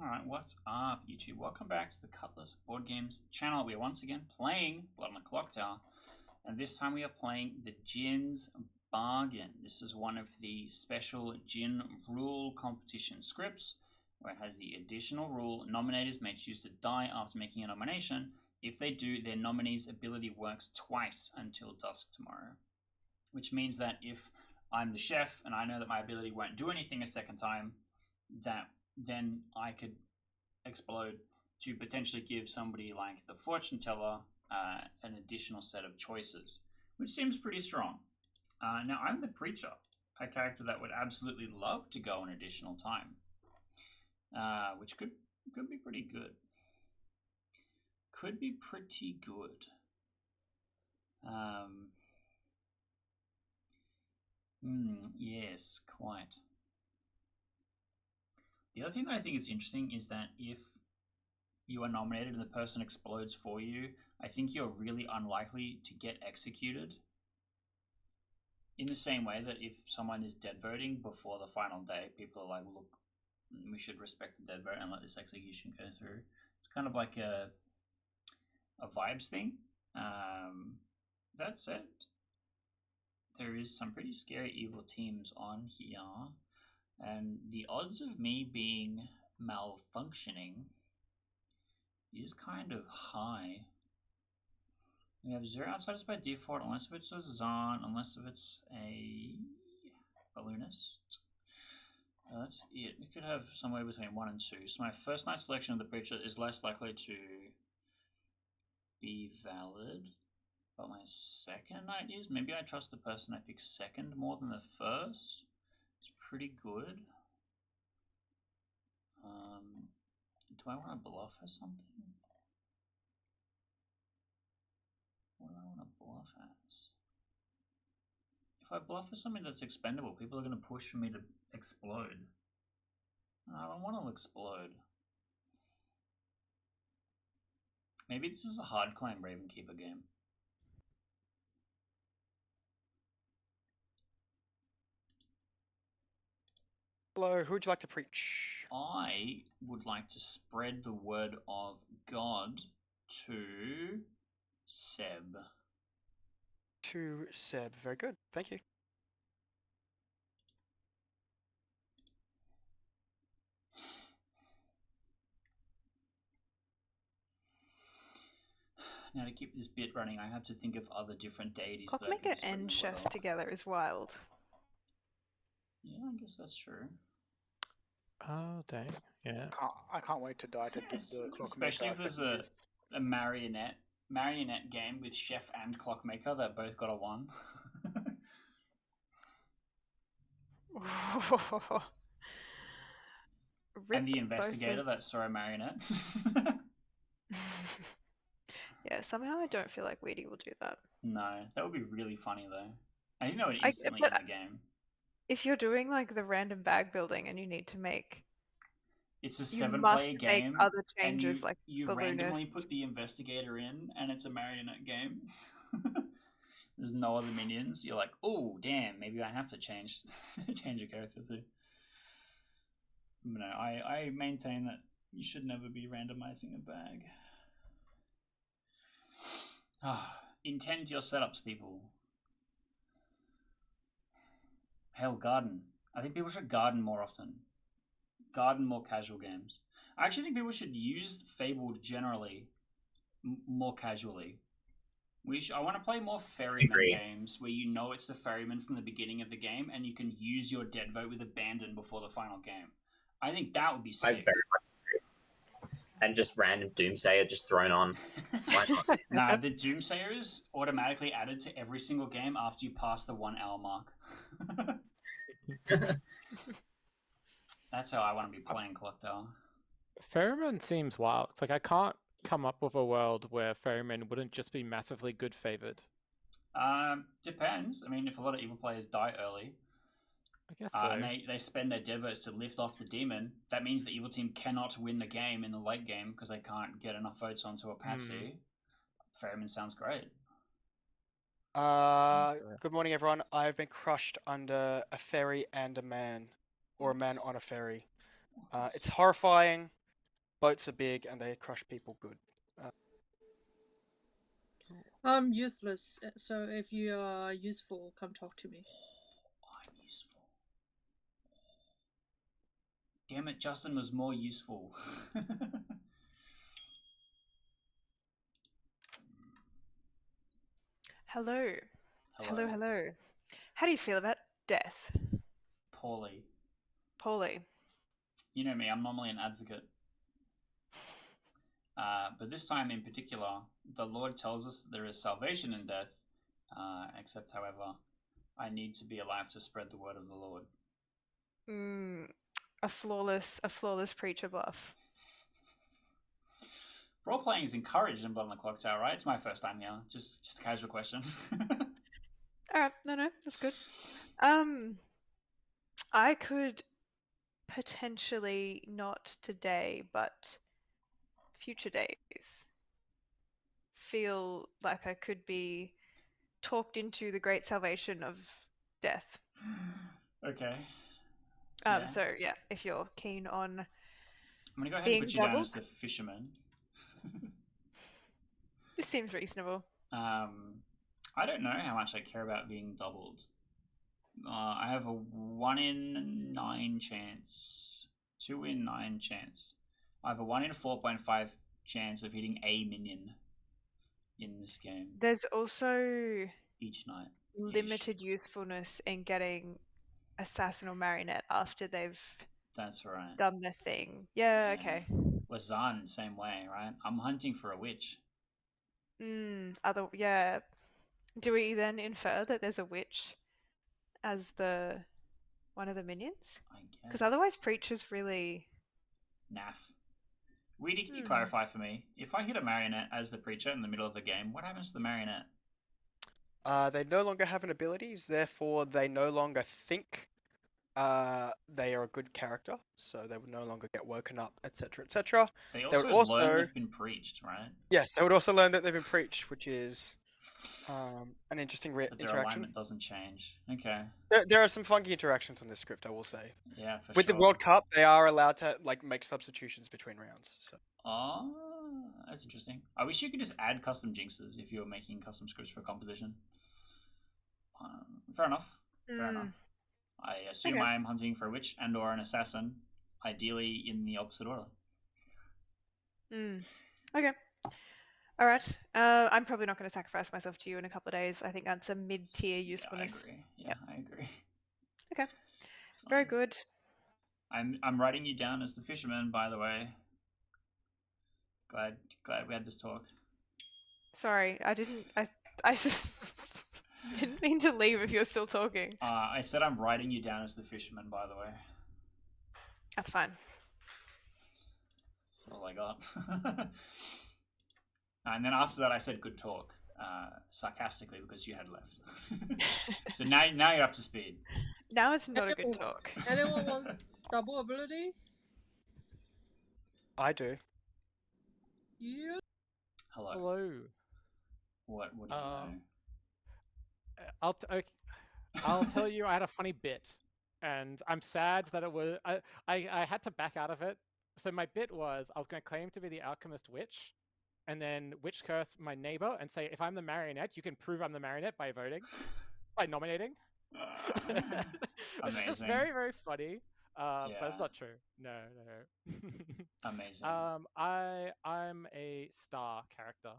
Alright, what's up, YouTube? Welcome back to the Cutlass Board Games channel. We are once again playing Blood on the Clocktower, and this time we are playing the Djinn's Bargain. This is one of the special Djinn rule competition scripts, where it has the additional rule: nominators may choose to die after making a nomination. If they do, their nominee's ability works twice until dusk tomorrow. Which means that if I'm the chef and I know that my ability won't do anything a second time, that then I could explode to potentially give somebody like the fortune teller an additional set of choices, which seems pretty strong. Now, I'm the preacher, a character that would absolutely love to go an additional time, which could be pretty good. Could be pretty good. Yes, quite. The other thing that I think is interesting is that if you are nominated and the person explodes for you, I think you're really unlikely to get executed. In the same way that if someone is dead voting before the final day, people are like, look, we should respect the dead vote and let this execution go through. It's kind of like a vibes thing. That said, there is some pretty scary evil teams on here. And the odds of me being malfunctioning is kind of high. We have 0 outsiders by default, unless if it's a Zahn, unless if it's a balloonist. That's it. We could have somewhere between 1 and 2. So my first night selection of the preacher is less likely to be valid. But my second night is. Maybe I trust the person I pick second more than the first. It's pretty good. Do I want to bluff or something? What do I want to bluff as? If I bluff for something that's expendable, people are going to push for me to explode. I don't want to explode. Maybe this is a hard claim Ravenkeeper game. Hello, who would you like to preach? I would like to spread the word of God to Seb. To Seb. Very good. Thank you. Now, to keep this bit running, I have to think of other different deities that I Clockmaker can spread and the word chef of. together is wild. Yeah, I guess that's true. Oh, dang. Yeah. I can't wait to die to Yes, the Clockmaker. especially if there's a marionette game with chef and Clockmaker that both got a 1. And the investigator that saw a marionette. Yeah, somehow I don't feel like Weedy will do that. No, that would be really funny though. I think that would instantly end the game. If you're doing like the random bag building and you need to make, it's a 7-player game, make other changes and like you randomly put the investigator in, and it's a marionette game. There's no other minions. You're like, oh damn, maybe I have to change a character too. No, I maintain that you should never be randomizing a bag. Intend your setups, people. Hell, garden. I think people should garden more often. Garden more casual games. I actually think people should use Fabled generally more casually. I want to play more ferryman games where you know it's the ferryman from the beginning of the game and you can use your dead vote with abandon before the final game. I think that would be sick. I very much agree. And just random Doomsayer just thrown on. Why not? Nah, the Doomsayer is automatically added to every single game after you pass the 1 hour mark. That's how I want to be playing Clocktower. Ferryman seems wild. It's like I can't come up with a world where Ferryman wouldn't just be massively good favored. Depends. I mean, if a lot of evil players die early, I guess so. And they spend their dead votes to lift off the demon, that means the evil team cannot win the game in the late game because they can't get enough votes onto a patsy. Ferryman sounds great. Good morning, everyone. I've been crushed under a ferry and a man, or a man on a ferry. It's horrifying. boats are big and they crush people good. I'm useless, so if you are useful, come talk to me. I'm useful. Damn it, Justin was more useful. Hello. Hello. Hello. How do you feel about death, Poorly. Paulie? You know me, I'm normally an advocate. But this time in particular, the Lord tells us that there is salvation in death, except, however, I need to be alive to spread the word of the Lord. A flawless preacher buff. Role playing is encouraged in Blood on the Clocktower, right? It's my first time here. Just a casual question. All right, no, that's good. I could potentially not today, but future days feel like I could be talked into the great salvation of death. Okay. Yeah. So yeah, if you're keen on I'm gonna go ahead being and put you down doubled. as the fisherman. This seems reasonable. I don't know how much I care about being doubled. I have a 1 in 9 chance. 2 in 9 chance. I have a 1 in 4.5 chance of hitting a minion in this game There's also each night. limited usefulness in getting assassin or marionette after they've That's right. done their thing. Yeah, Yeah. okay. Wazan, same way, right? I'm hunting for a witch. Yeah. Do we then infer that there's a witch as the one of the minions? I guess. Because otherwise, preacher's really Naff. Weedy, can you clarify for me? If I hit a marionette as the preacher in the middle of the game, what happens to the marionette? They no longer have an abilities, therefore they no longer think they are a good character, so they would no longer get woken up, etc., etc. They would also learn they've been preached, right? Yes, they would also learn that they've been preached, which is an interesting But their interaction. alignment doesn't change. Okay. There are some funky interactions on this script, I will say. Yeah, for With sure. the World Cup, they are allowed to make substitutions between rounds. So. Oh, that's interesting. I wish you could just add custom jinxes if you were making custom scripts for a competition. Fair enough. Fair enough. I assume I am hunting for a witch and or an assassin, ideally in the opposite order. Okay. All right. I'm probably not going to sacrifice myself to you in a couple of days. I think that's a mid-tier usefulness. Yeah, I agree. Okay. Very good. I'm writing you down as the fisherman, by the way. Glad we had this talk. Sorry, I didn't didn't mean to leave if you're still talking. I said I'm writing you down as the fisherman, by the way. That's fine. That's all I got. And then after that, I said good talk, sarcastically because you had left. So now you're up to speed. Now it's not a good talk. Anyone wants double ability? I do. Yeah. Hello. What do you know? I'll tell you, I had a funny bit, and I'm sad that it was. I had to back out of it. So my bit was I was going to claim to be the alchemist witch, and then witch curse my neighbor and say, if I'm the marionette, you can prove I'm the marionette by voting, by nominating. Which is just very, very funny. But it's not true. No. Amazing. I'm a star character.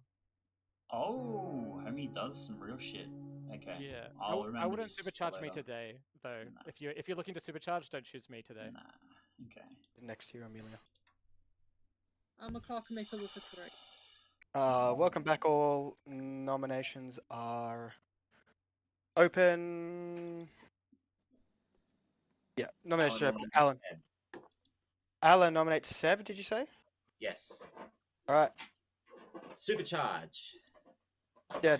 Oh, homie does some real shit. Okay. Yeah. I wouldn't this supercharge me later. today, though. No. If you're looking to supercharge, don't choose me today. Nah. Okay. Next to you, Amelia. I'm a clockmaker with a 3. Welcome back, all. Nominations are open. Yeah, nominations are open. Alan nominates Seb, did you say? Yes. Alright. Supercharge. Yeah.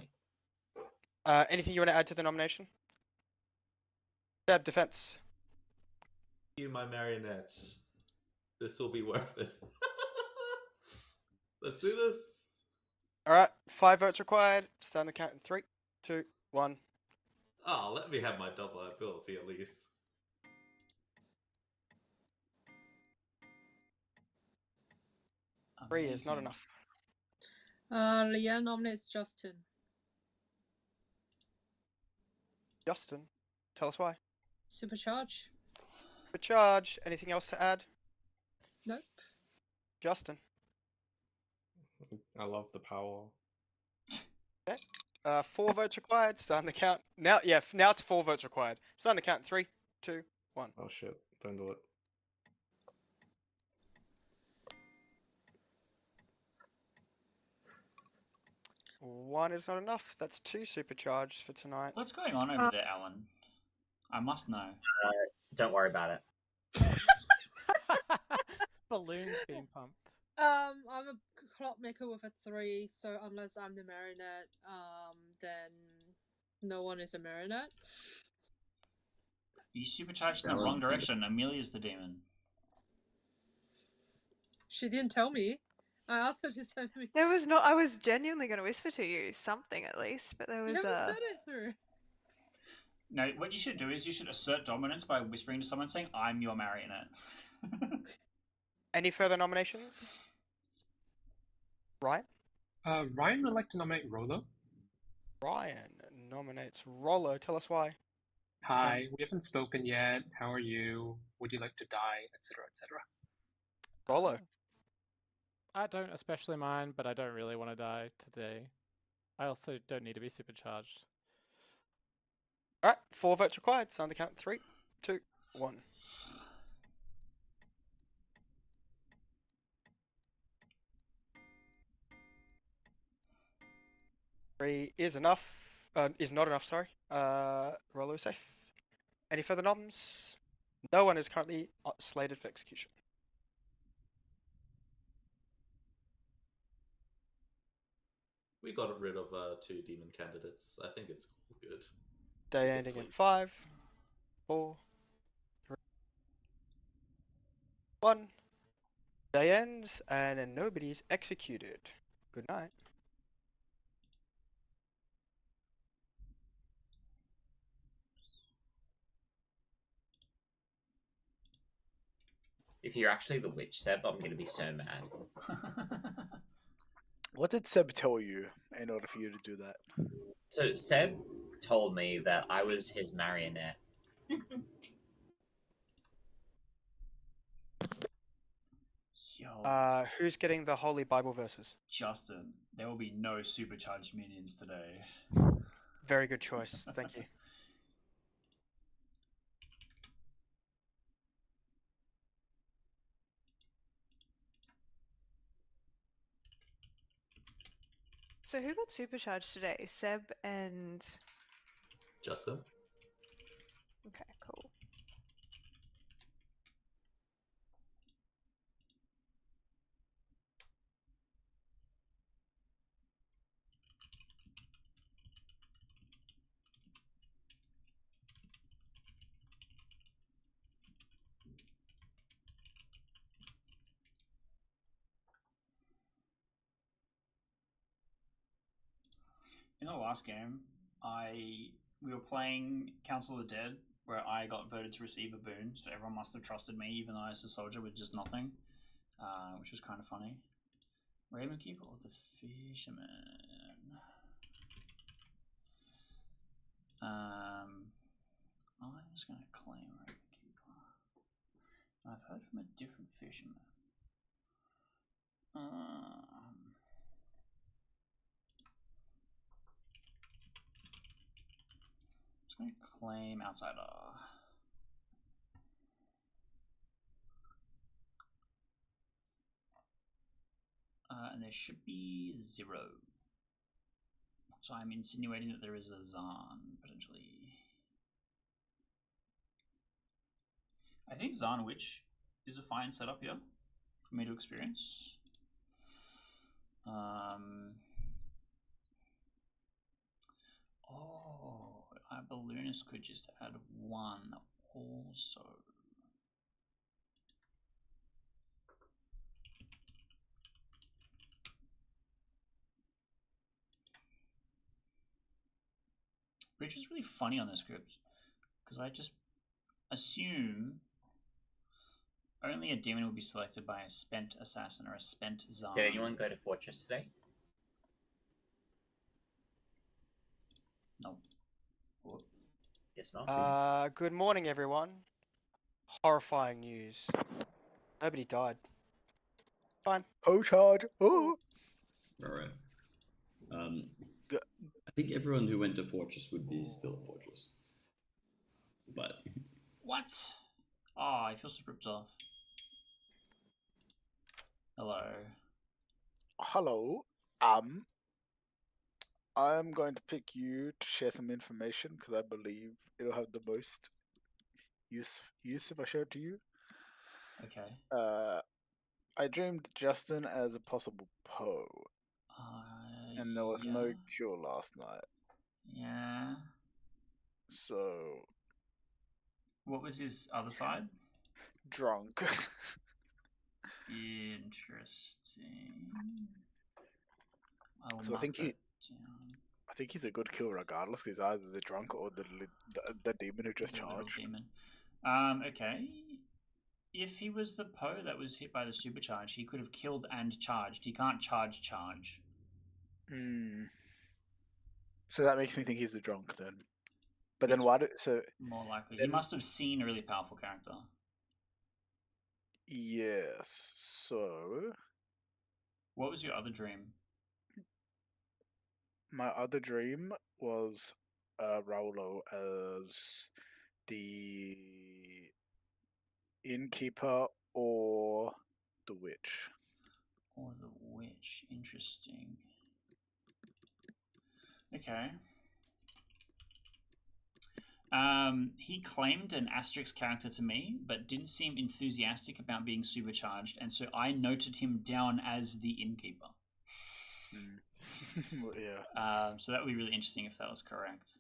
Anything you want to add to the nomination? Seb, defense. You, my marionettes. This will be worth it. Let's do this. Alright, 5 votes required. Start the count in 3, 2, 1. Oh, let me have my double ability at least. 3 is not Amazing. enough. Leanne nominates Justin. Justin, tell us why. Supercharge? Supercharge. Anything else to add? Nope. Justin. I love the power. 4 votes required. Starting the count. Now, yeah, now it's 4 votes required. Starting the count. 3, 2, 1. Oh shit! Don't do it. One is not enough. That's 2 supercharged for tonight. What's going on over there, Alan? I must know. Don't worry about it. Balloons being pumped. I'm a clockmaker with a 3, so unless I'm the marionette, then no one is a marionette. You supercharged in the wrong direction. Amelia's the demon. She didn't tell me. I asked her to send me. There was not. I was genuinely going to whisper to you something at least, but there was. You haven't said it through. No, what you should do is you should assert dominance by whispering to someone saying, "I'm your marionette." Any further nominations? Ryan? Ryan would like to nominate Rolo. Ryan nominates Rollo. Tell us why. Hi, we haven't spoken yet. How are you? Would you like to die, etc., etc.? Rollo. I don't especially mind, but I don't really want to die today. I also don't need to be supercharged. Alright, 4 votes required. Sign the count. 3, 2, 1. Three is enough. Is not enough, sorry. Rollo is safe. Any further noms? No one is currently slated for execution. We got rid of 2 demon candidates. I think it's good. Day ending in 5, 4, 3, 1. Day ends, and then nobody's executed. Good night. If you're actually the witch, Seb, I'm gonna be so mad. What did Seb tell you in order for you to do that? So Seb told me that I was his marionette. Yo, Who's getting the Holy Bible verses? Justin, there will be no supercharged minions today. Very good choice. Thank you. So who got supercharged today? Seb and. Justin? Okay, cool. In the last game, we were playing Council of the Dead, where I got voted to receive a boon, so everyone must have trusted me, even though I was a soldier with just nothing, which was kind of funny. Ravenkeeper or the Fisherman? I'm just going to claim Ravenkeeper. I've heard from a different Fisherman. Just going to claim Outsider. And there should be 0. So I'm insinuating that there is a Zahn, potentially. I think Zahn Witch is a fine setup here for me to experience. Oh, our balloonist could just add 1 also. Which is really funny on the script, because I just assume Only a demon will be selected by a spent assassin or a spent czar. Did anyone go to Fortress today? No. Guess not. Good morning, everyone. Horrifying news. Nobody died. Fine. Oh, charge. Oh. Alright. G- I think everyone who went to Fortress would be still at Fortress. But What? Oh, I feel so ripped off. Hello. Hello. I'm going to pick you to share some information because I believe it'll have the most use if I show it to you. Okay. I dreamed Justin as a possible Poe, and there was no cure last night. Yeah. So. What was his other side? Drunk. Interesting. So I think he's a good kill regardless. He's either the drunk or the demon who just charged. Demon. Okay. If he was the Poe that was hit by the supercharge, he could have killed and charged. He can't charge. So that makes me think he's the drunk then. But then why more likely he must have seen a really powerful character. Yes. So what was your other dream? My other dream was Raulo as the innkeeper or the witch. Or the witch. Interesting. Okay. He claimed an asterisk character to me, but didn't seem enthusiastic about being supercharged, and so I noted him down as the innkeeper. Yeah. So that would be really interesting if that was correct.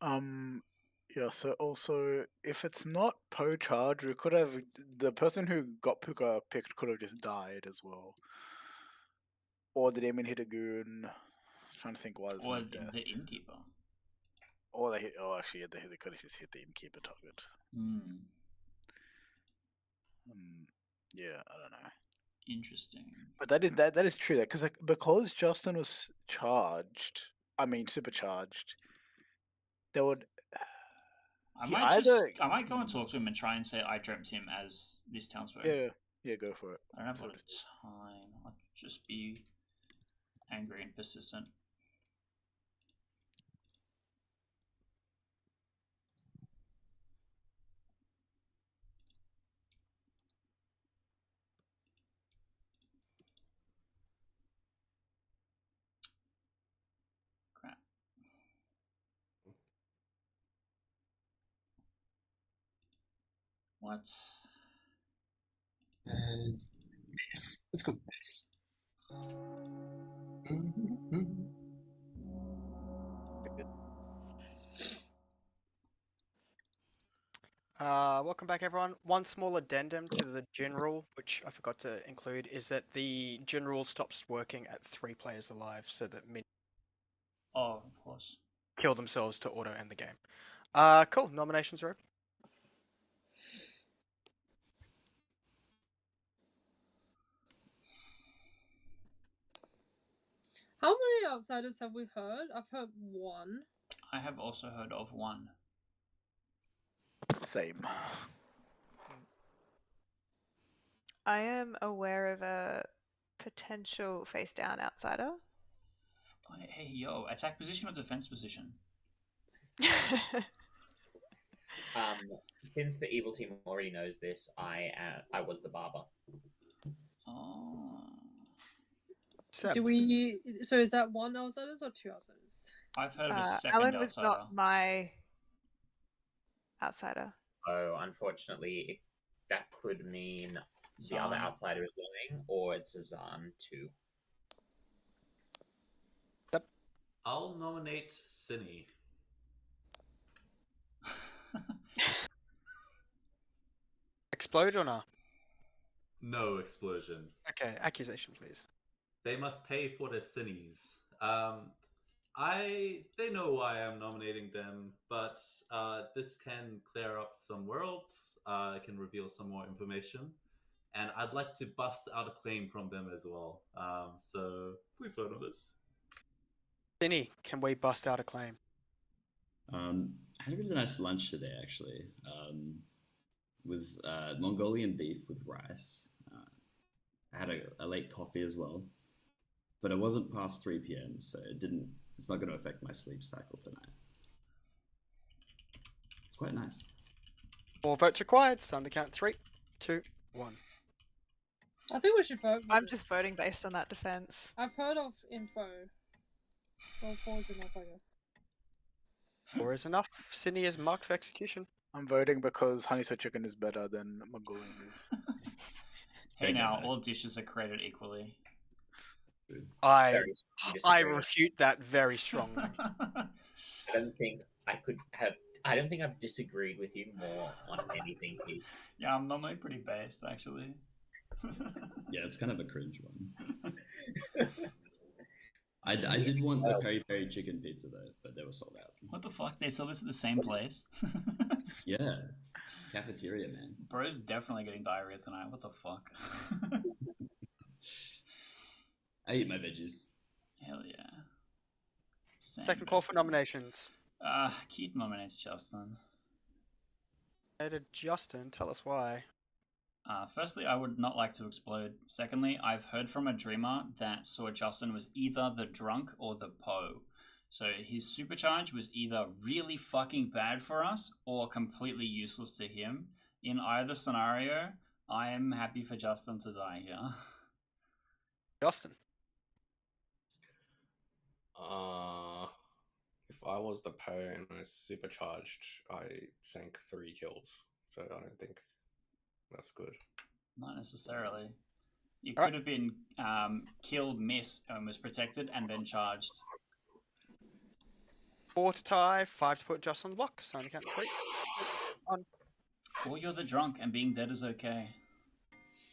Yeah. So also, if it's not Poe charge, we could have the person who got Puka picked could have just died as well, or the demon hit a goon. I'm trying to think why there's or no death. The innkeeper. Or they hit. Oh, actually, yeah, they could have just hit the innkeeper target. Yeah, I don't know. Interesting. But that is true. Because Justin was charged. I mean, supercharged. They would. I might go and talk to him and try and say I dreamt him as this townsfolk. Yeah, go for it. I don't have a lot of time. I'll just be angry and persistent. Crap. What? This. Let's go with this. Welcome back, everyone. One small addendum to the general, which I forgot to include, is that the general stops working at 3 players alive, so that of course. Kill themselves to auto end the game. Cool. Nominations are open. How many outsiders have we heard? I've heard one. I have also heard of one. Same. I am aware of a potential face down outsider. Hey, yo, attack position or defense position? Since the evil team already knows this, I was the barber. Oh. Do we? So is that 1 outsiders or 2 outsiders? I've heard of a second Alan was outsider. not my outsider. Oh, unfortunately, that could mean the other outsider is lying, or it's a Zan too. I'll nominate Cine. Explode or not? No explosion. Okay, accusation, please. They must pay for their sins. They know why I'm nominating them, but this can clear up some worlds. It can reveal some more information. and I'd like to bust out a claim from them as well. So please vote on this. Cinny, can we bust out a claim? I had a really nice lunch today, actually. It was Mongolian beef with rice. I had a late coffee as well, but it wasn't past 3 p.m., so it's not going to affect my sleep cycle tonight. It's quite nice. 4 votes required. It's on the count. 3, 2, 1. I think we should vote. for I'm this. just voting based on that defense. I've heard of info. Well, 4 is enough, I guess. 4 is enough. Cindy is marked for execution. I'm voting because honey soy chicken is better than Mongolian beef. Hey, Take now that. all dishes are created equally. I Very disagree. refute that very strongly. I don't think I've disagreed with you more on anything, Pete. Yeah, I'm normally pretty based, actually. Yeah, it's kind of a cringe one. I did want the peri peri chicken pizza though, but they were sold out. What the fuck? They sell this at the same place? Yeah, cafeteria, man. Bro's definitely getting diarrhea tonight. What the fuck? I eat my veggies. Hell yeah. Same Second call for best. nominations. Keith nominates Justin. Justin, tell us why. Firstly, I would not like to explode. Secondly, I've heard from a dreamer that saw Justin was either the drunk or the Poe. So his supercharge was either really fucking bad for us or completely useless to him. In either scenario, I am happy for Justin to die here. Justin. If I was the Poe and I supercharged, I sank 3 kills. So I don't think that's good. Not necessarily. You All could have been killed, miss, and was protected, and then charged. 4 to tie, 5 to put Justin on the block. So on the count. 3, 1. Or you're the drunk, and being dead is okay.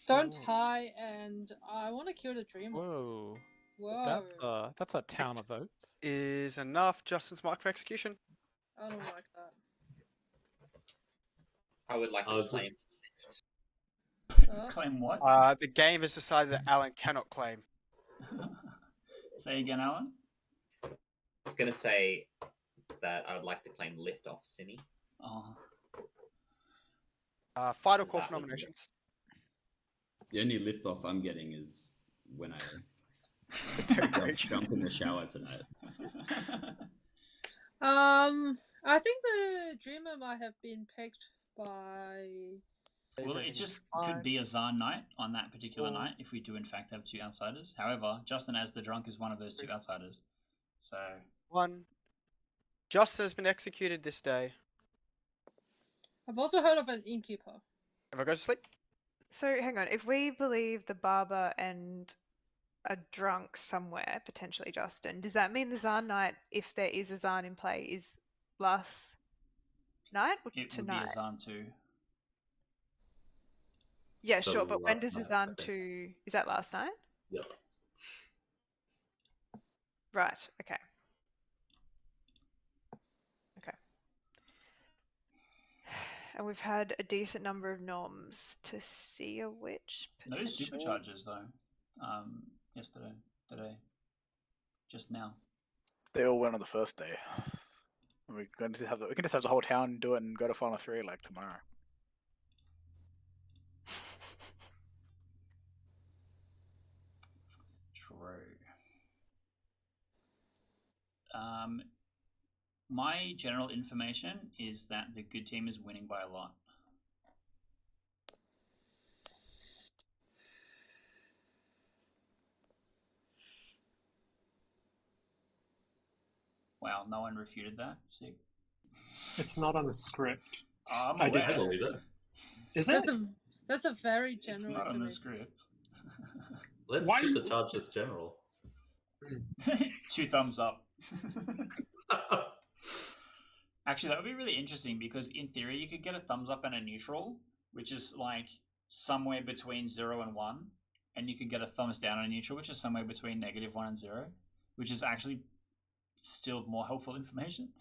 Don't tie, and I want to kill the dreamer. Whoa. Whoa. That's a town of votes. Is enough. Justin's marked for execution. I don't like that. I would like to claim. Claim what? The game has decided that Alan cannot claim. Say again, Alan? I was going to say that I would like to claim Liftoff, Cinny. Oh. Final call That for was nominations. The only lift off I'm getting is when I jump in the shower tonight. I think the dreamer might have been picked by. Well, it just could be a Zahn night on that particular night if we do in fact have 2 outsiders. However, Justin as the drunk is one of those 2 outsiders. So 1. Justin has been executed this day. I've also heard of an innkeeper. Ever go to sleep? So hang on, if we believe the barber and a drunk somewhere, potentially Justin, does that mean the Zahn night, if there is a Zahn in play, is last night or it tonight? would be a Zahn 2. Yeah, So sure, but when last does the night, Zahn I think. 2... Is that last night? Yep. Right, okay. Okay. And we've had a decent number of noms to see a witch, No potentially. supercharges though. Yesterday, today, just now. They all went on the first day. We can just have the whole town do it and go to final 3 like tomorrow. True. My general information is that the good team is winning by a lot. Wow, no one refuted that. Sick. It's not on the script. I'm I did- aware. I believe it. Is That's it? that's a very It's general not on the information. script. Let's Why- supercharge this general. 2 thumbs up. Actually, that would be really interesting because in theory you could get a thumbs up and a neutral, which is like somewhere between 0 and 1, and you could get a thumbs down and a neutral, which is somewhere between -1 and 0, which is actually still more helpful information.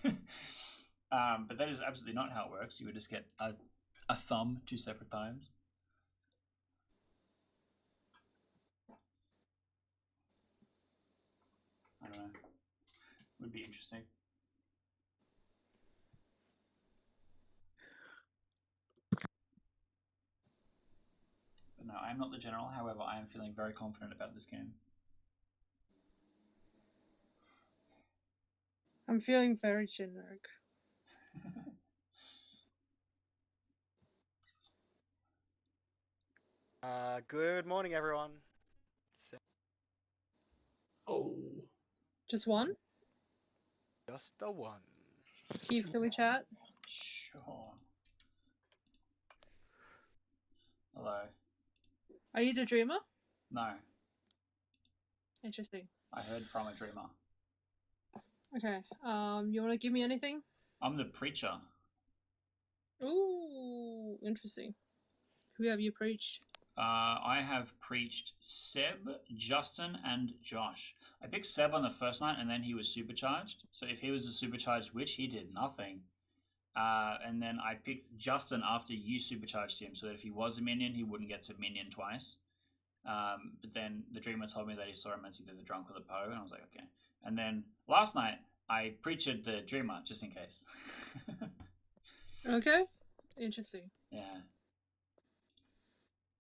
But that is absolutely not how it works. You would just get a thumb 2 separate times. Would be interesting. But no, I'm not the general. However, I am feeling very confident about this game. I'm feeling very generic. Good morning, everyone. Oh. Just one? Just the one. Keith, can we chat? Sure. Hello. Are you the dreamer? No, Interesting. I heard from a dreamer. Okay. You want to give me anything? I'm the preacher. Ooh, interesting. Who have you preached? I have preached Seb, Justin, and Josh. I picked Seb on the first night, and then he was supercharged. So if he was a supercharged witch, he did nothing. And then I picked Justin after you supercharged him, so that if he was a minion, he wouldn't get to minion twice. But then the dreamer told me that he saw him as either the drunk or the Poe, and I was like, okay. And then last night, I preached the dreamer, just in case. Okay. Interesting. Yeah.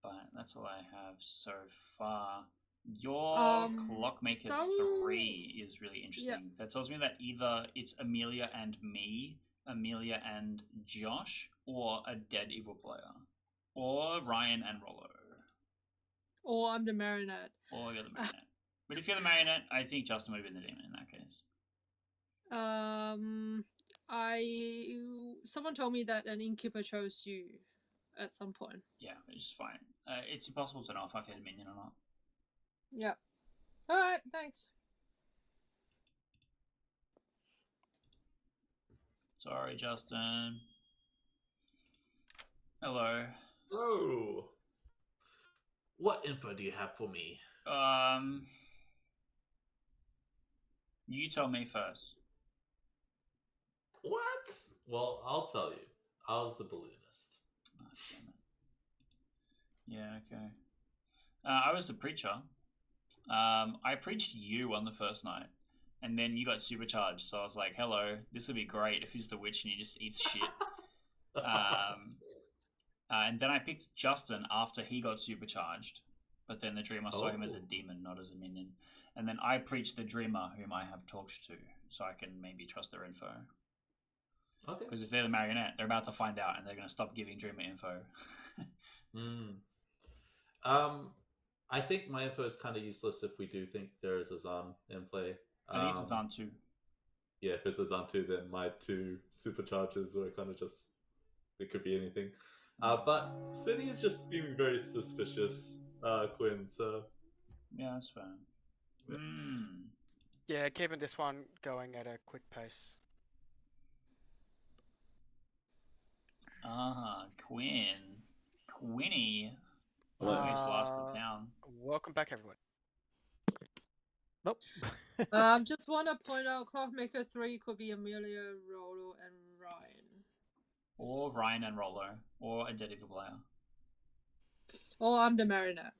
But that's all I have so far. Your Clockmaker 3 is really interesting. Yeah. That tells me that either it's Amelia and me, Amelia and Josh, or a dead evil player. Or Ryan and Rollo. Or I'm the marionette. Or you're the marionette. But if you're the marionette, I think Justin would have been the demon in that case. Someone told me that an innkeeper chose you at some point. Yeah, which is fine. It's impossible to know if I've hit a minion or not. Yep. Alright, thanks. Sorry, Justin. Hello. Hello. What info do you have for me? You tell me first. What? Well, I'll tell you. I was the balloonist. Oh, damn it. Yeah, okay. I was the preacher. I preached you on the first night, and then you got supercharged. So I was like, "Hello, this would be great if he's the witch and he just eats shit." And then I picked Justin after he got supercharged, but then the dreamer saw him as a demon, not as a minion. And then I preached the dreamer, whom I have talked to, so I can maybe trust their info. Okay. Because if they're the marionette, they're about to find out, and they're going to stop giving dreamer info. I think my info is kind of useless if we do think there is a Zan in play. I think it's a Zan 2. Yeah, if it's a Zan 2, then my 2 supercharges are kind of just... It could be anything. But City is just seeming very suspicious, Quinn, so... Yeah, that's fine. Yeah, keeping this one going at a quick pace. Quinny. Hello. He's lost the town. Welcome back, everyone. Nope. Just want to point out Clockmaker 3 could be Amelia, Rollo, and Ryan. Or Ryan and Rollo. Or a dead evil player. Or I'm the marionette.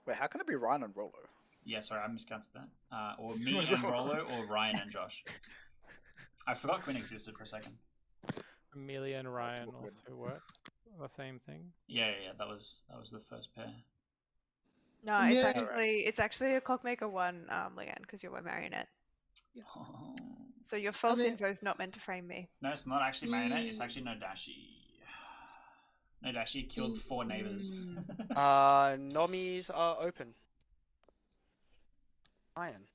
Wait, how can it be Ryan and Rollo? Yeah, sorry, I miscounted that. Or me and Rollo, or Ryan and Josh. I forgot Quinn existed for a second. Amelia and Ryan also works. The same thing. Yeah, that was the first pair. No, Yeah. it's actually a Clockmaker 1, Leanne, because you're a marionette. Yeah. Oh. So your false info is not meant to frame me. No, it's not actually marionette. It's actually Nodashi. Nodashi killed 4 neighbors. Nomies are open. Ryan.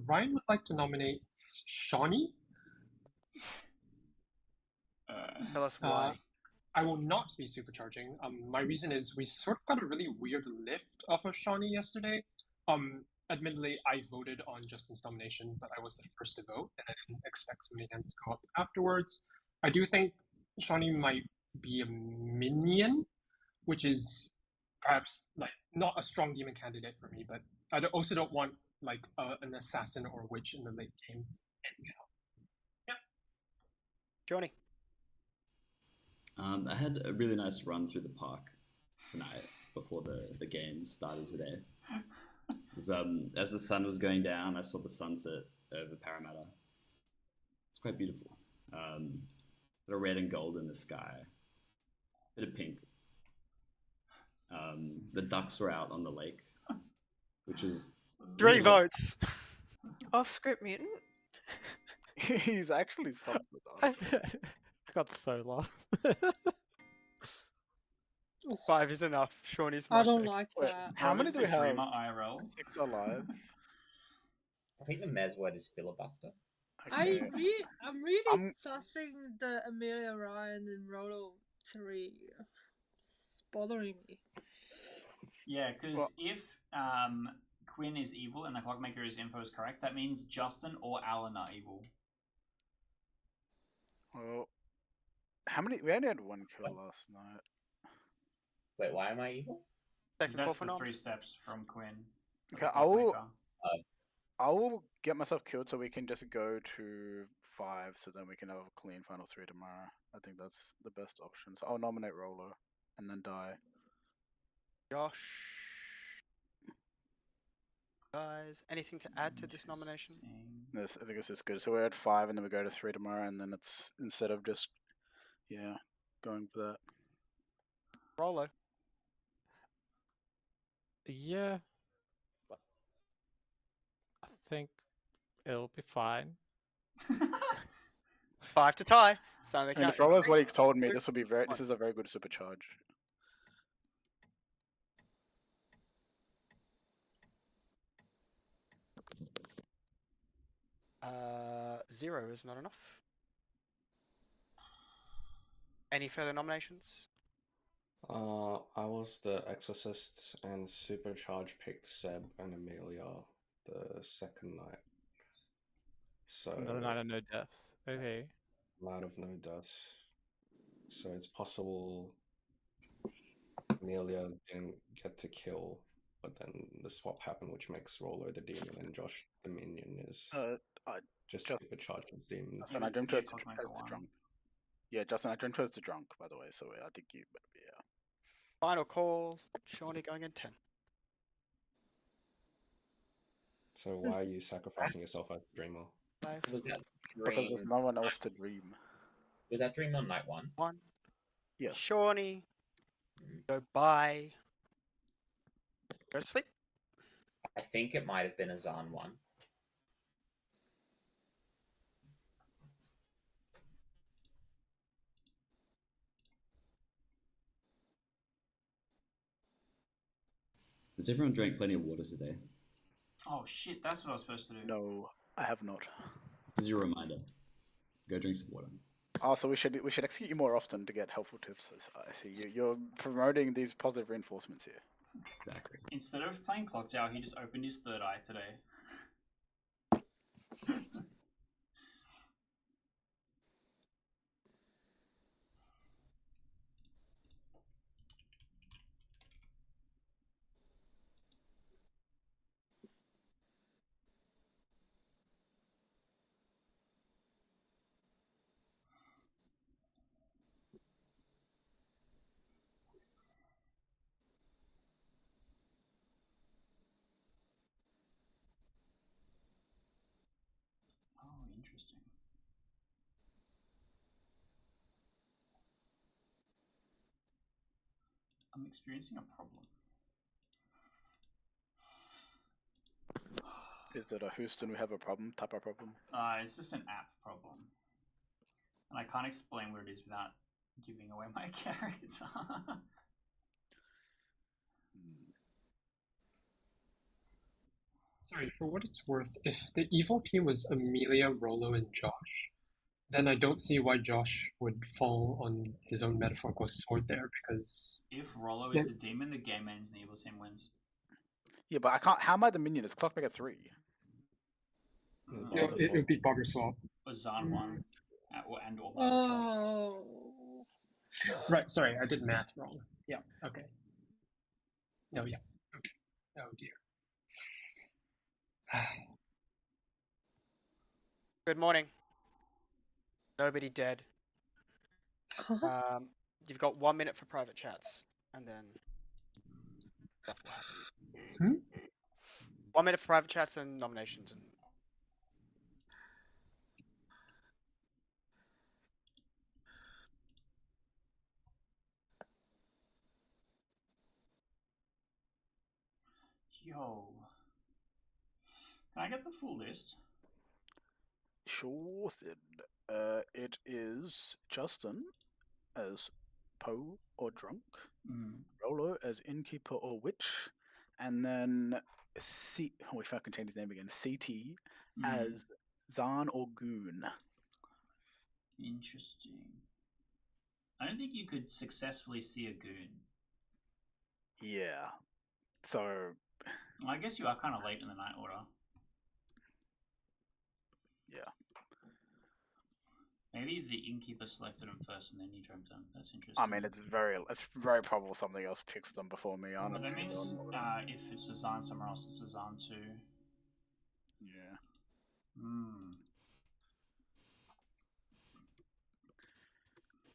Ryan would like to nominate Shawnee. Tell us why. I will not be supercharging. My reason is we sort of got a really weird lift off of Shawnee yesterday. Admittedly, I voted on Justin's nomination, but I was the first to vote, and I didn't expect so many hands to go up afterwards. I do think Shawnee might be a minion, which is perhaps like not a strong demon candidate for me, but I also don't want like an assassin or witch in the late game. Anyhow. Yeah. Johnny. I had a really nice run through the park tonight before the game started today. It 'Cause, as the sun was going down, I saw the sunset over Parramatta. It's quite beautiful. Bit of red and gold in the sky, bit of pink. The ducks were out on the lake, which is 3 really lovely. votes. Off script mutant. He's actually thumped with I us. got so lost. 5 is enough. Shawnee's I my don't pick. like Wait, that. how many Rover's do we the have? dreamer IRL. 6 alive. I think the Mez word is filibuster. Okay. I'm really I'm- sussing the Amelia Ryan and Rolo 3. It's bothering me. Yeah, because if Quinn is evil and the Clockmaker's info is correct, that means Justin or Alan are evil. Well, how many? We only had 1 kill last night. Wait, why am I evil? Because Second call that's for the nom. 3 steps from Quinn. Okay, I will get myself killed so we can just go to 5, so then we can have a clean final 3 tomorrow. I think that's the best option. So I'll nominate Rolo and then die. Josh. Guys, anything to add to this nomination? Yes, I think this is good. So we're at 5 and then we go to 3 tomorrow, and then it's instead of just going for that. Rolo. Yeah. I think it'll be fine. 5 to tie. Starting the And count. if Rolo's what he told me, this will be very. This is a very good supercharge. Uh, 0 is not enough. Any further nominations? I was the Exorcist, and Supercharge picked Seb and Amelia the second night. So Another night of no deaths. Okay. night of no deaths. So it's possible Amelia didn't get to kill, but then the swap happened, which makes Rolo the demon and Josh the minion is just supercharged as demon. Justin, I dreamt as the drunk. Yeah, Justin, I dreamt as the drunk, by the way. So I think you, yeah. Final call. Shawnee going in 10. So why are you sacrificing yourself as dreamer? Was that Because there's no one else to dream. Was that dream on night 1? 1. Yes. Shawnee. Go bye. Go to sleep. I think it might have been a Zahn 1. Has everyone drank plenty of water today? Oh shit, that's what I was supposed to do. No, I have not. This is your reminder. Go drink some water. Oh, so we should execute you more often to get helpful tips. I see you're promoting these positive reinforcements here. Exactly. Instead of playing Clocktower, he just opened his third eye today. Oh, interesting. I'm experiencing a problem. Is it a Houston? We have a problem. Type of problem. It's just an app problem. And I can't explain what it is without giving away my character. Sorry, for what it's worth, if the evil team was Amelia, Rolo, and Josh, then I don't see why Josh would fall on his own metaphorical sword there, because If Rollo is the demon, the game ends and the evil team wins. Yeah, but I can't. How am I the minion? It's Clockmaker 3. it would be Barber Swap. Or Zahn 1. And or Oh. Right, sorry, I did math wrong. Yeah, okay. No, yeah, okay. Oh dear. Good morning. Nobody dead. You've got 1 minute for private chats, and then stuff will happen. 1 1 minute for private chats and nominations. And Yo. Can I get the full list? Sure thing. It is Justin as Poe or Drunk, Rolo as Innkeeper or Witch, and then if I can change his name again, CT as Zahn or Goon. Interesting. I don't think you could successfully see a goon. Yeah. So. I guess you are kind of late in the night order. Yeah. Maybe the innkeeper selected him first and then you dreamt them. That's interesting. I mean, it's very probable something else picks them before me. I But don't that really means know. if it's a Zahn somewhere else, it's a Zahn too. Yeah.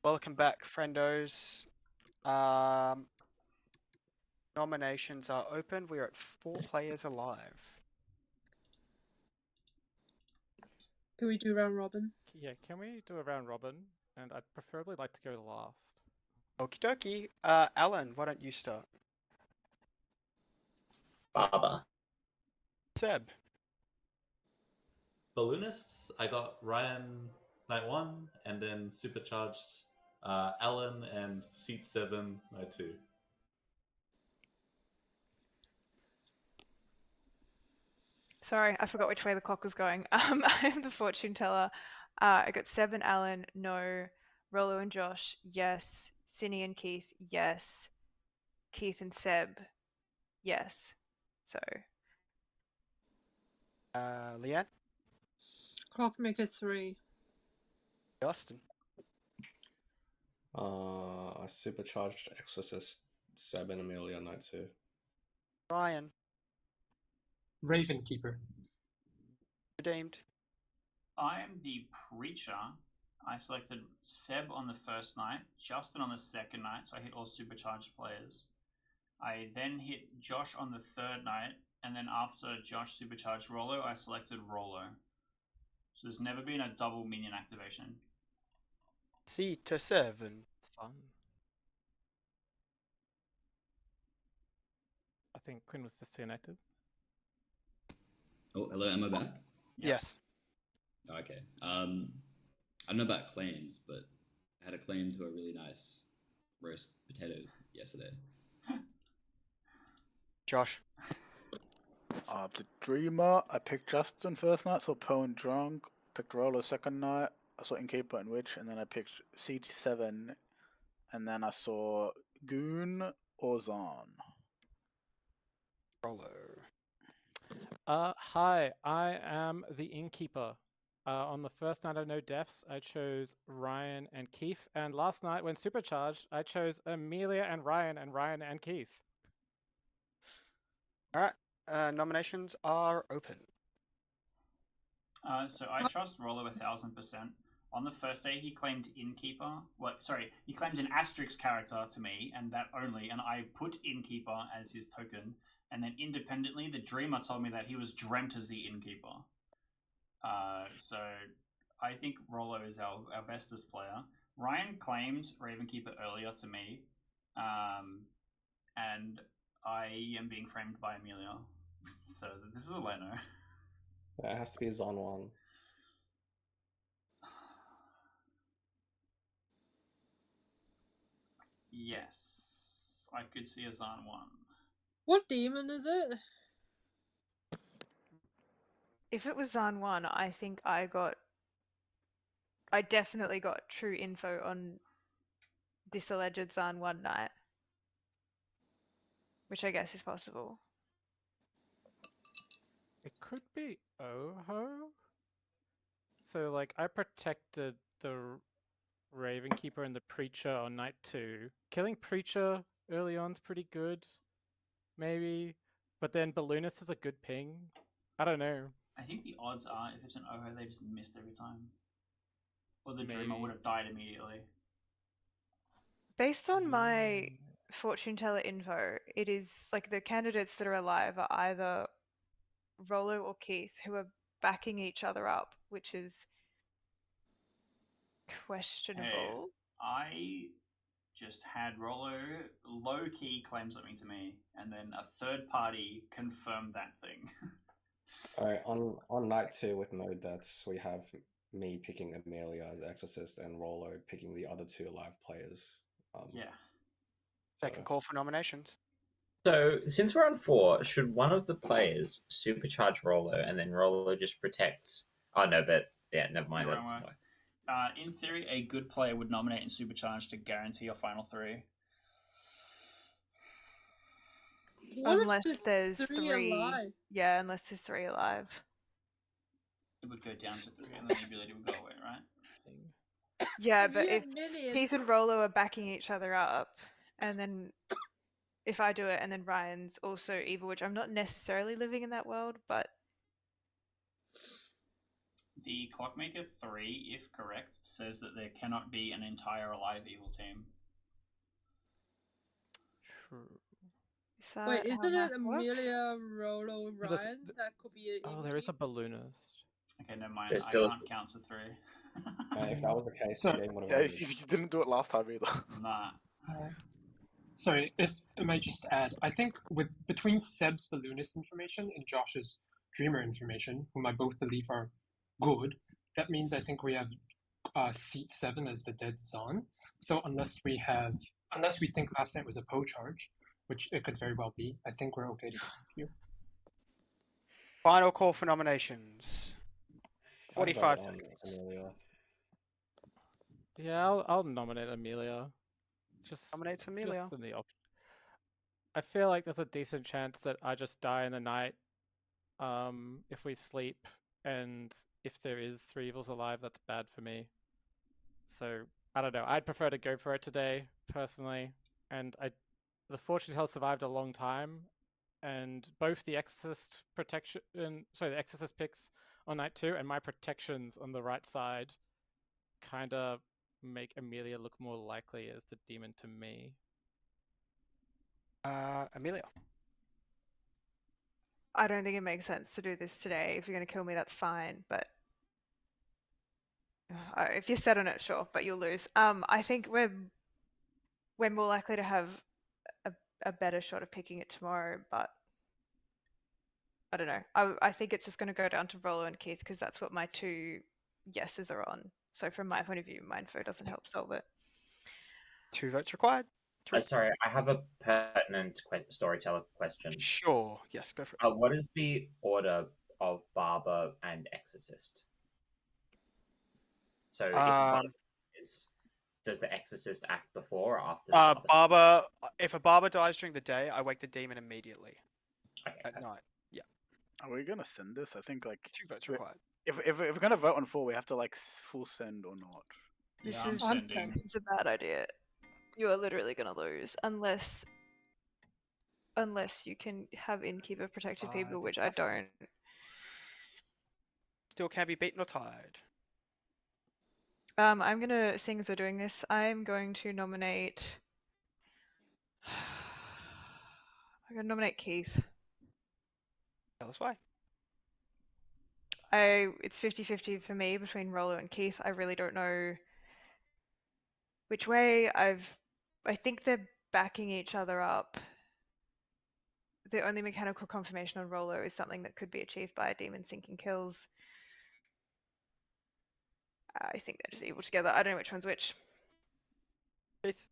welcome back, friendos. Nominations are open. We are at 4 players alive. Can we do round robin? Yeah, can we do a round robin? And I'd preferably like to go last. Okie dokie. Alan, why don't you start? Barber. Seb. Balloonists, I got Ryan night 1, and then supercharged Alan and seat 7 night 2. Sorry, I forgot which way the clock was going. I'm the fortune teller. I got Seb and Alan, no. Rolo and Josh, yes. Cinny and Keith, yes. Keith and Seb, yes. So. Leanne? Clockmaker 3. Justin? I supercharged Exorcist, Seb and Amelia night 2. Ryan? Ravenkeeper. Redeemed. I am the preacher. I selected Seb on the first night, Justin on the second night, so I hit all supercharged players. I then hit Josh on the third night, and then after Josh supercharged Rolo, I selected Rolo. So there's never been a double minion activation. Seat to 7. Fun. I think Quinn was disconnected. Oh, hello, am I back? Yes. Okay. I don't know about claims, but I had a claim to a really nice roast potato yesterday. Josh? The Dreamer, I picked Justin first night, so Poe and Drunk. Picked Rolo second night, I saw Innkeeper and Witch, and then I picked CT7, and then I saw Goon or Zahn. Rolo. Hi, I am the Innkeeper. On the first night of no deaths, I chose Ryan and Keith, and last night when supercharged, I chose Amelia and Ryan and Keith. Alright, nominations are open. So I trust Rolo 1000%. On the first day, he claimed Innkeeper. He claimed an asterisk character to me, and that only, and I put Innkeeper as his token. And then independently, the Dreamer told me that he was dreamt as the Innkeeper. So I think Rolo is our bestest player. Ryan claimed Ravenkeeper earlier to me, and I am being framed by Amelia. So this is a Leno. It has to be Zon 1. Yes, I could see a Zahn 1. What demon is it? If it was Zahn 1, I think I definitely got true info on this alleged Zahn 1 night. Which I guess is possible. It could be Oho. So, like, I protected the Ravenkeeper and the Preacher on night 2. Killing Preacher early on's pretty good, maybe. But then Balloonist is a good ping. I don't know. I think the odds are, if it's an Oho, they just missed every time. Or the Dreamer would have died immediately. Based on my fortune teller info, it is like the candidates that are alive are either Rolo or Keith who are backing each other up, which is questionable. I just had Rollo low-key claim something to me, and then a third party confirmed that thing. Alright, on night 2 with no deaths, we have me picking Amelia as Exorcist and Rollo picking the other 2 live players. Yeah. Second call for nominations. So, since we're on 4, should one of the players supercharge Rollo and then Rollo just protects? Oh no, but yeah, never mind. You're That's wrong, in theory, a good player would nominate and supercharge to guarantee a final 3. What unless if there's three 3 alive? Yeah, unless there's 3 alive. It would go down to 3, and then the ability would go away, right? Yeah, If but you have if minions- Keith and Rolo are backing each other up, and then if I do it, and then Ryan's also evil, which I'm not necessarily living in that world, but The Clockmaker 3, if correct, says that there cannot be an entire alive evil team. True. is that Wait, how isn't it math works? Amelia, Rolo, But there's- Ryan? That could be an Oh, evil there is team. a balloonist. Okay, never mind. There's I still- can't count to 3. If that was the case, So- the game would have Yeah, ended. you didn't do it last time either. Nah. Sorry, if I might just add, I think between Seb's balloonist information and Josh's dreamer information, whom I both believe are good, that means I think we have seat 7 as the dead Zon. So unless we think last night was a Poe charge, which it could very well be, I think we're okay to keep you. Final call for nominations. I'd 45 vote on seconds. Amelia. Yeah, I'll nominate Amelia. Just Nominates Amelia. Just in the I feel like there's a decent chance that I just die in the night. If we sleep, and if there is 3 evils alive, that's bad for me. So I don't know. I'd prefer to go for it today, personally. And the fortune teller survived a long time, and both the Exorcist the Exorcist picks on night 2 and my protections on the right side kind of make Amelia look more likely as the demon to me. Amelia. I don't think it makes sense to do this today. If you're going to kill me, that's fine, but if you're set on it, sure, but you'll lose. I think we're more likely to have a better shot of picking it tomorrow, but I don't know. I think it's just going to go down to Rolo and Keith because that's what my 2 yeses are on. So from my point of view, my info doesn't help solve it. 2 votes required. 3. Sorry, I have a pertinent storyteller question. Sure. Yes, go for it. What is the order of Barber and Exorcist? So if Barber does the Exorcist act before or after the Barber. If a Barber dies during the day, I wake the demon immediately. Okay, at night. Yeah. Are we gonna send this? I think like 2 votes required. If we're gonna vote on 4, we have to like full send or not. Yeah, I'm sending. This is a bad idea. You are literally going to lose unless you can have Innkeeper protected people, which I don't. Still can be beaten or tied. I'm going to, seeing as we're doing this, I'm going to nominate... I'm going to nominate Keith. Tell us why. It's 50-50 for me between Rolo and Keith. I really don't know which way. I think they're backing each other up. The only mechanical confirmation on Rolo is something that could be achieved by a demon sinking kills. I think they're just evil together. I don't know which one's which. Keith.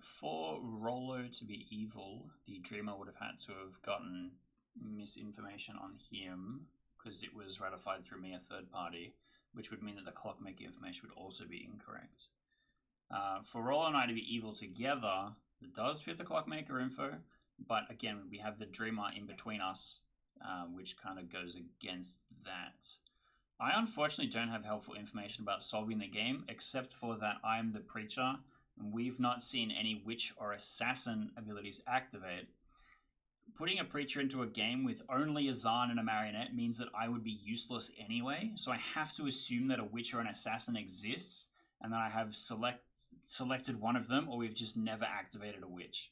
For Rolo to be evil, the Dreamer would have had to have gotten misinformation on him because it was ratified through me, a third party, which would mean that the Clockmaker information would also be incorrect. For Rolo and I to be evil together, it does fit the Clockmaker info, but again, we have the Dreamer in between us, which kind of goes against that. I unfortunately don't have helpful information about solving the game, except for that I'm the Preacher, and we've not seen any Witch or Assassin abilities activate. Putting a Preacher into a game with only a Zahn and a Marionette means that I would be useless anyway, so I have to assume that a Witch or an Assassin exists, and that I have selected one of them, or we've just never activated a Witch.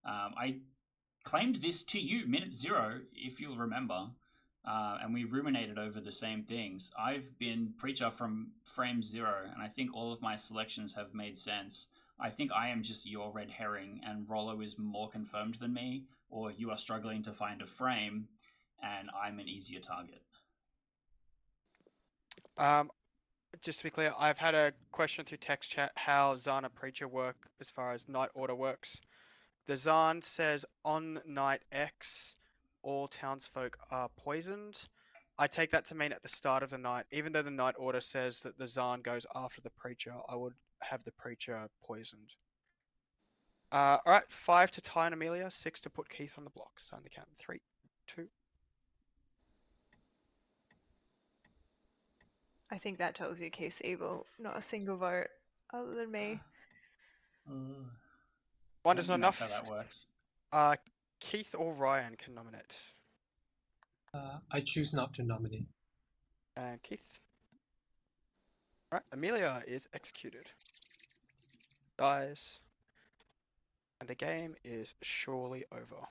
I claimed this to you, minute 0, if you'll remember. And we ruminated over the same things. I've been Preacher from frame 0, and I think all of my selections have made sense. I think I am just your red herring, and Rollo is more confirmed than me, or you are struggling to find a frame, and I'm an easier target. Just to be clear, I've had a question through text chat how Zahn and Preacher work as far as night order works. The Zahn says on night X, all townsfolk are poisoned. I take that to mean at the start of the night. Even though the night order says that the Zahn goes after the Preacher, I would have the Preacher poisoned. Alright, 5 to tie and Amelia, 6 to put Keith on the block. Sign the count. 3, 2. I think that tells you Keith's evil. Not a single vote other than me. One is not enough. That's how that works. Keith or Ryan can nominate. I choose not to nominate. And Keith. Alright, Amelia is executed. Dies. And the game is surely over.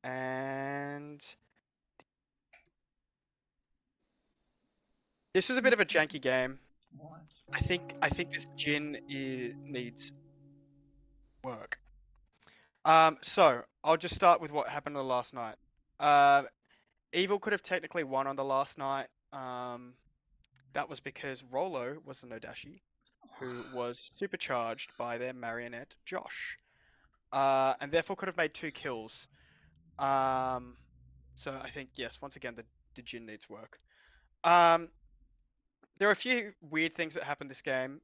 And this is a bit of a janky game. What? I think this Jin needs work. So I'll just start with what happened the last night. Evil could have technically won on the last night. That was because Rollo was the Nodashi, who was supercharged by their marionette Josh, and therefore could have made 2 kills. So I think yes, once again the Jin needs work. There are a few weird things that happened this game,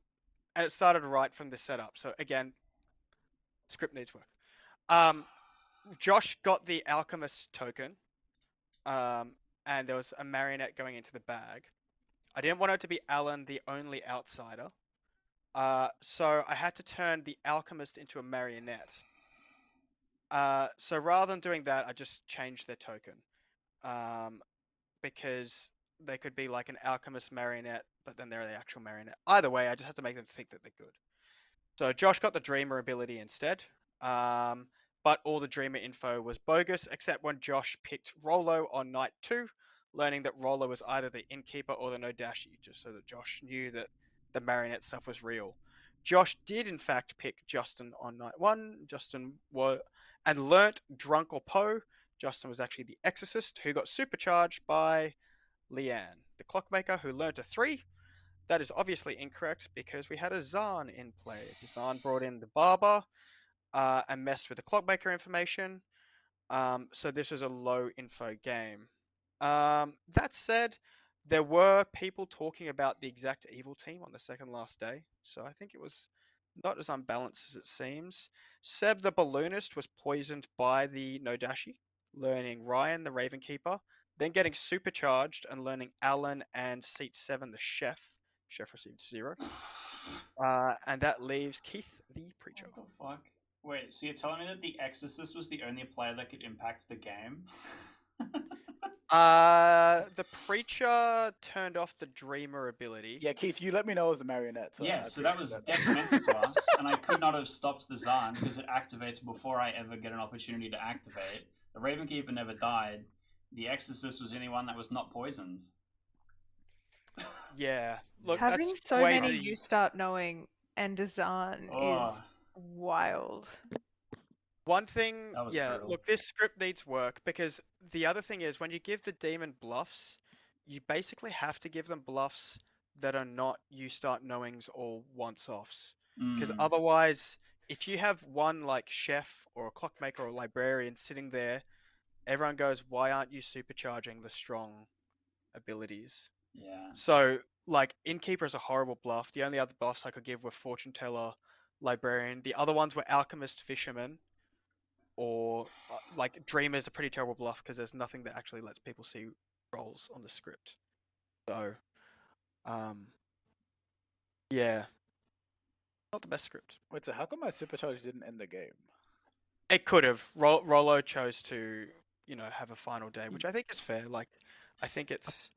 and it started right from the setup. So again, script needs work. Josh got the alchemist token, and there was a marionette going into the bag. I didn't want it to be Alan, the only outsider. So I had to turn the alchemist into a marionette. So rather than doing that, I just changed their token. Because they could be like an alchemist marionette, but then they're the actual marionette. Either way, I just had to make them think that they're good. So Josh got the Dreamer ability instead. But all the Dreamer info was bogus, except when Josh picked Rollo on night 2, learning that Rollo was either the Innkeeper or the Nodashi, just so that Josh knew that the marionette stuff was real. Josh did in fact pick Justin on night 1. And learnt Drunk or Poe. Justin was actually the Exorcist, who got supercharged by Leanne, the Clockmaker, who learnt a 3. That is obviously incorrect because we had a Zahn in play. Zahn brought in the Barber and messed with the Clockmaker information. So this was a low info game. That said, there were people talking about the exact evil team on the second last day, so I think it was not as unbalanced as it seems. Seb the Balloonist was poisoned by the Nodashi, learning Ryan the Ravenkeeper, then getting supercharged and learning Alan and Seat 7 the Chef. Chef received 0. And that leaves Keith the Preacher. What the fuck? Wait, so you're telling me that the Exorcist was the only player that could impact the game? The Preacher turned off the Dreamer ability. Yeah, Keith, you let me know as a marionette. So yeah, so that was detrimental to us, and I could not have stopped the Zahn because it activates before I ever get an opportunity to activate. The Ravenkeeper never died. The Exorcist was the only one that was not poisoned. Yeah. Look, having that's so many the... you start knowing and a Zahn is wild. One thing, yeah, brutal. look, this script needs work because the other thing is when you give the demon bluffs, you basically have to give them bluffs that are not you start knowings or once-offs. Because otherwise, if you have one like Chef or a Clockmaker or a Librarian sitting there, everyone goes, why aren't you supercharging the strong abilities? Yeah. So, like, Innkeeper is a horrible bluff. The only other bluffs I could give were Fortune Teller, Librarian. The other ones were Alchemist, Fisherman, or like Dreamer is a pretty terrible bluff because there's nothing that actually lets people see rolls on the script. So, yeah, not the best script. Wait, so how come my supercharge didn't end the game? It could have. Rollo chose to, have a final day, which I think is fair. Like, I think it's.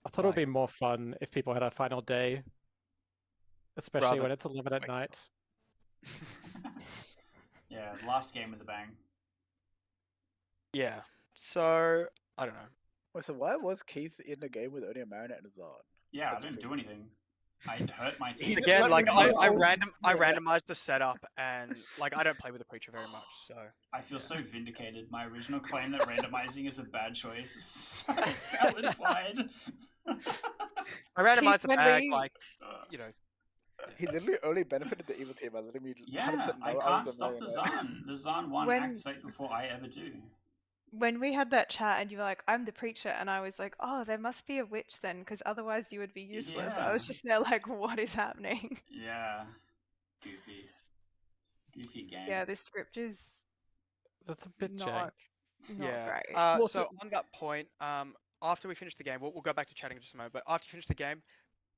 I thought it would be more fun if people had a final day, especially when it's 11 at night. Yeah, the last game with a bang. Yeah. So I don't know. Wait, so why was Keith in the game with only a Marionette and a Zard? Yeah, That's I didn't do pretty- anything. I hurt my He team. just Again, let like me I know. Yeah. randomized the setup, and like I don't play with the preacher very much, so I feel so vindicated. My original claim that randomizing is a bad choice is so validified. I randomized Keith, the when bag, we- like you know. He literally only benefited the evil team by letting me 100% Yeah, know I was can't the stop the Marionette. Zahn. The Zahn one When- activate before I ever do. When we had that chat and you were like, I'm the preacher, and I was like, oh, there must be a witch then, because otherwise you would be useless. I was Yeah. just there like, what is happening? Yeah. Goofy. Goofy game. Yeah, this script is That's a bit not, jank. not Yeah. great. Well, So so- on that point, after we finish the game, we'll go back to chatting in just a moment. But after you finish the game,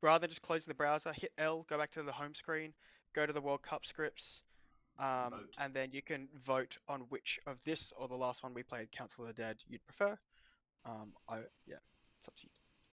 rather than just closing the browser, hit L, go back to the home screen, go to the World Cup scripts, Vote. and then you can vote on which of this or the last one we played, Council of the Dead, you'd prefer. Yeah, it's up to you.